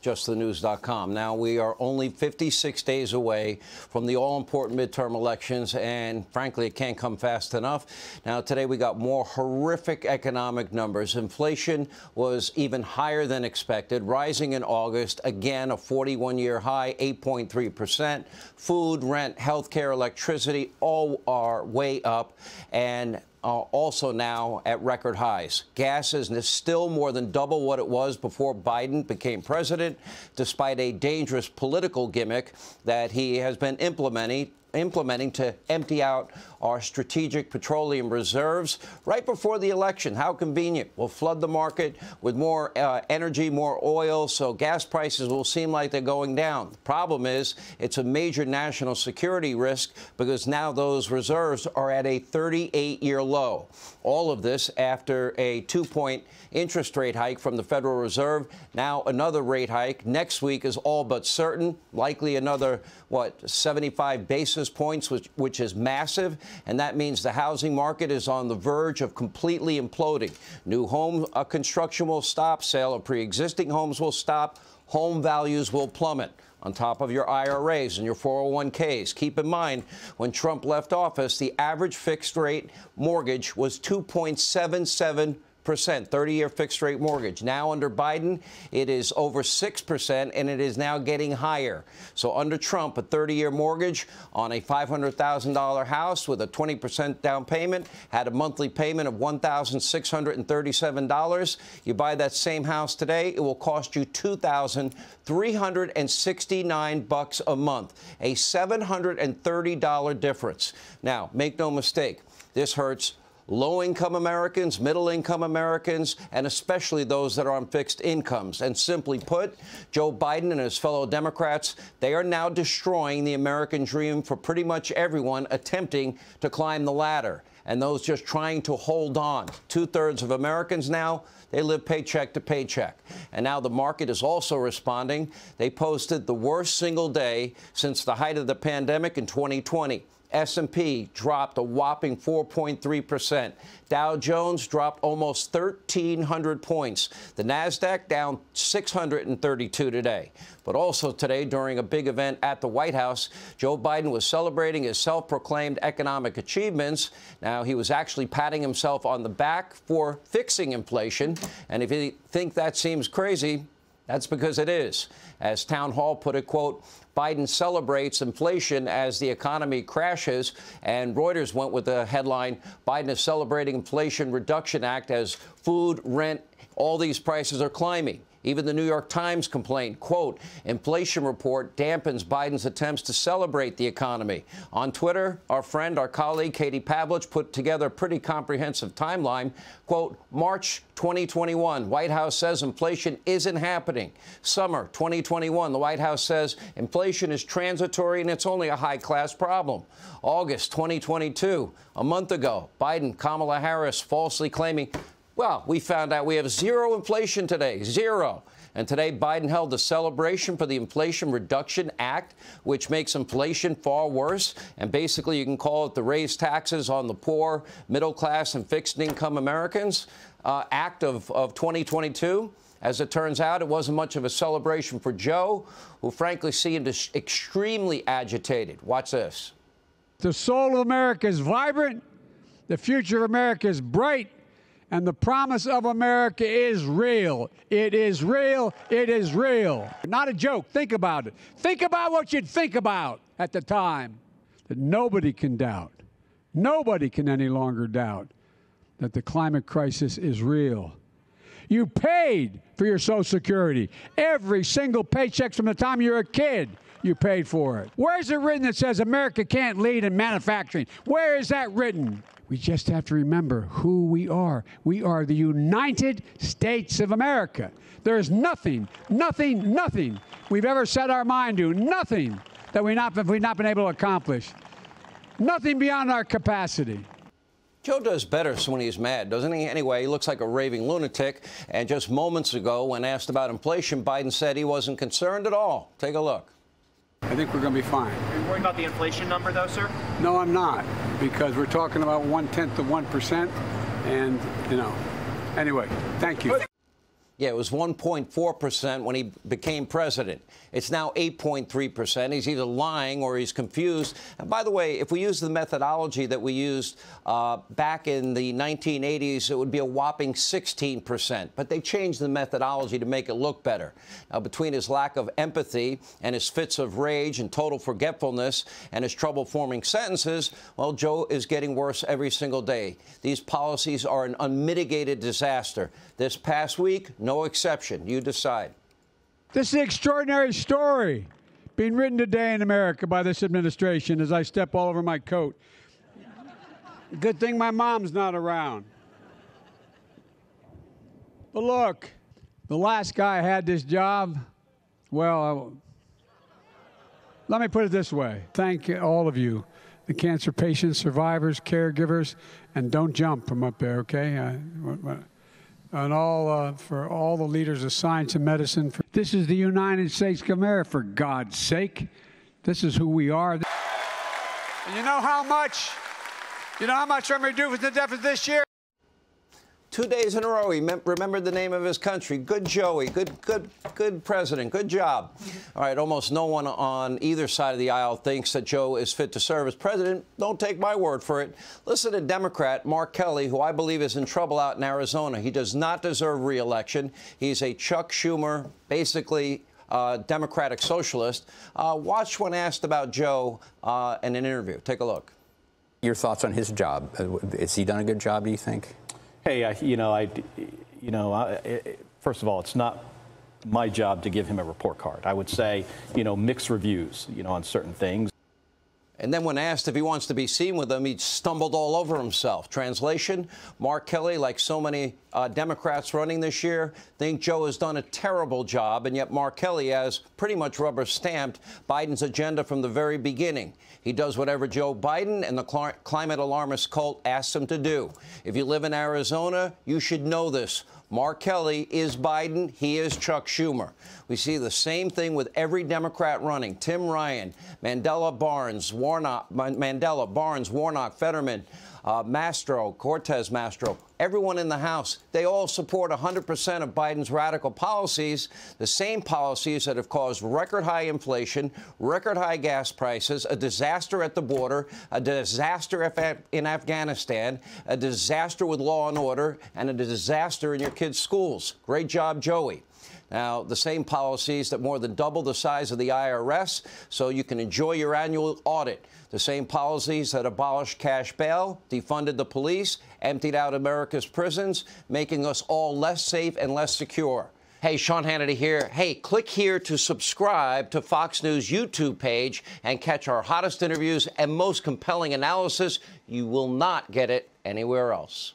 justthenews.com. Now, we are only 56 days away from the all-important midterm elections, and frankly, it can't come fast enough. Now, today we got more horrific economic numbers. Inflation was even higher than expected, rising in August, again, a 41-year high, 8.3%. Food, rent, healthcare, electricity, all are way up, and also now at record highs. Gas is still more than double what it was before Biden became president, despite a dangerous political gimmick that he has been implementing to empty out our strategic petroleum reserves right before the election. How convenient. We'll flood the market with more energy, more oil, so gas prices will seem like they're going down. The problem is it's a major national security risk because now those reserves are at a 38-year low. All of this after a 2-point interest rate hike from the Federal Reserve. Now another rate hike next week is all but certain, likely another, 75 basis points, which is massive. And that means the housing market is on the verge of completely imploding. New home construction will stop. Sale of pre-existing homes will stop. Home values will plummet. On top of your IRAs and your 401ks. Keep in mind, when Trump left office, the average fixed rate mortgage was 2.77%, 30-year fixed rate mortgage. Now under Biden, it is over 6%, and it is now getting higher. So under Trump, a 30-year mortgage on a $500,000 house with a 20% down payment had a monthly payment of $1,637. You buy that same house today, it will cost you $2,369 a month, a $730 difference. Now, make no mistake, this hurts low-income Americans, middle-income Americans, and especially those that are on fixed incomes. And simply put, Joe Biden and his fellow Democrats, they are now destroying the American dream for pretty much everyone attempting to climb the ladder. And those just trying to hold on. 2/3 of Americans now, they live paycheck to paycheck. And now the market is also responding. They posted the worst single day since the height of the pandemic in 2020. S&P dropped a whopping 4.3%. Dow Jones dropped almost 1,300 points. The Nasdaq down 632 today. But also today, during a big event at the White House, Joe Biden was celebrating his self-proclaimed economic achievements. Now, he was actually patting himself on the back for fixing inflation. And if you think that seems crazy, that's because it is. As Town Hall put it, quote, Biden celebrates inflation as the economy crashes, and Reuters went with the headline, Biden is celebrating Inflation Reduction Act as food, rent, all these prices are climbing. Even the New York Times complained, quote, inflation report dampens Biden's attempts to celebrate the economy. On Twitter, our friend, our colleague, Katie Pavlich, put together a pretty comprehensive timeline. Quote, March 2021, White House says inflation isn't happening. Summer 2021, the White House says inflation is transitory and it's only a high-class problem. August 2022, a month ago, Biden, Kamala Harris falsely claiming, well, we found out we have zero inflation today, zero. And today, Biden held a celebration for the Inflation Reduction Act, which makes inflation far worse. And basically, you can call it the raise taxes on the poor, middle class, and fixed income Americans Act of 2022. As it turns out, it wasn't much of a celebration for Joe, who frankly seemed extremely agitated. Watch this. The soul of America is vibrant. The future of America is bright. And the promise of America is real. It is real. It is real. Not a joke. Think about it. Think about what you'd think about at the time. That nobody can doubt. Nobody can any longer doubt that the climate crisis is real. You paid for your Social Security. Every single paycheck from the time you're a kid, you paid for it. Where is it written that says America can't lead in manufacturing? Where is that written? We just have to remember who we are. We are the United States of America. There is nothing we've ever set our mind to, nothing that we've not been able to accomplish, nothing beyond our capacity. Joe does better when he's mad, doesn't he? Anyway, he looks like a raving lunatic. And just moments ago, when asked about inflation, Biden said he wasn't concerned at all. Take a look. I think we're going to be fine. Are you worried about the inflation number, though, sir? No, I'm not, because we're talking about 0.1%, and, anyway, thank you. Yeah, it was 1.4% when he became president. It's now 8.3%. He's either lying or he's confused. And by the way, if we use the methodology that we used back in the 1980s, it would be a whopping 16%. But they changed the methodology to make it look better. Now, between his lack of empathy and his fits of rage and total forgetfulness and his trouble forming sentences, well, Joe is getting worse every single day. These policies are an unmitigated disaster. This past week, no exception. You decide. This is an extraordinary story being written today in America by this administration as I step all over my coat. Good thing my mom's not around. But look, the last guy had this job. Well, let me put it this way. Thank all of you, the cancer patients, survivors, caregivers, and don't jump from up there, okay? And for all the leaders of science and medicine. This is the United States of America, for God's sake. This is who we are. And you know how much I'm reducing the deficit this year? 2 days in a row, he remembered the name of his country. Good Joey. Good president. Good job. All right, almost no one on either side of the aisle thinks that Joe is fit to serve as president. Don't take my word for it. Listen to Democrat Mark Kelly, who I believe is in trouble out in Arizona. He does not deserve re-election. He's a Chuck Schumer, basically Democratic socialist. Watch when asked about Joe in an interview. Take a look. Your thoughts on his job? Has he done a good job, do you think? Hey, first of all, it's not my job to give him a report card. I would say, mixed reviews, on certain things. And then when asked if he wants to be seen with them, he stumbled all over himself. Translation, Mark Kelly, like so many Democrats running this year, think Joe has done a terrible job, and yet Mark Kelly has pretty much rubber-stamped Biden's agenda from the very beginning. He does whatever Joe Biden and the climate alarmist cult asks him to do. If you live in Arizona, you should know this. Mark Kelly is Biden. He is Chuck Schumer. We see the same thing with every Democrat running. Tim Ryan, Barnes, Warnock, Fetterman, Cortez Mastro, everyone in the House, they all support 100% of Biden's radical policies, the same policies that have caused record-high inflation, record-high gas prices, a disaster at the border, a disaster in Afghanistan, a disaster with law and order, and a disaster in your kids' schools. Great job, Joey. Now, the same policies that more than double the size of the IRS so you can enjoy your annual audit. The same policies that abolished cash bail, defunded the police, emptied out America's prisons, making us all less safe and less secure. Hey, Sean Hannity here. Hey, click here to subscribe to Fox News YouTube page and catch our hottest interviews and most compelling analysis. You will not get it anywhere else.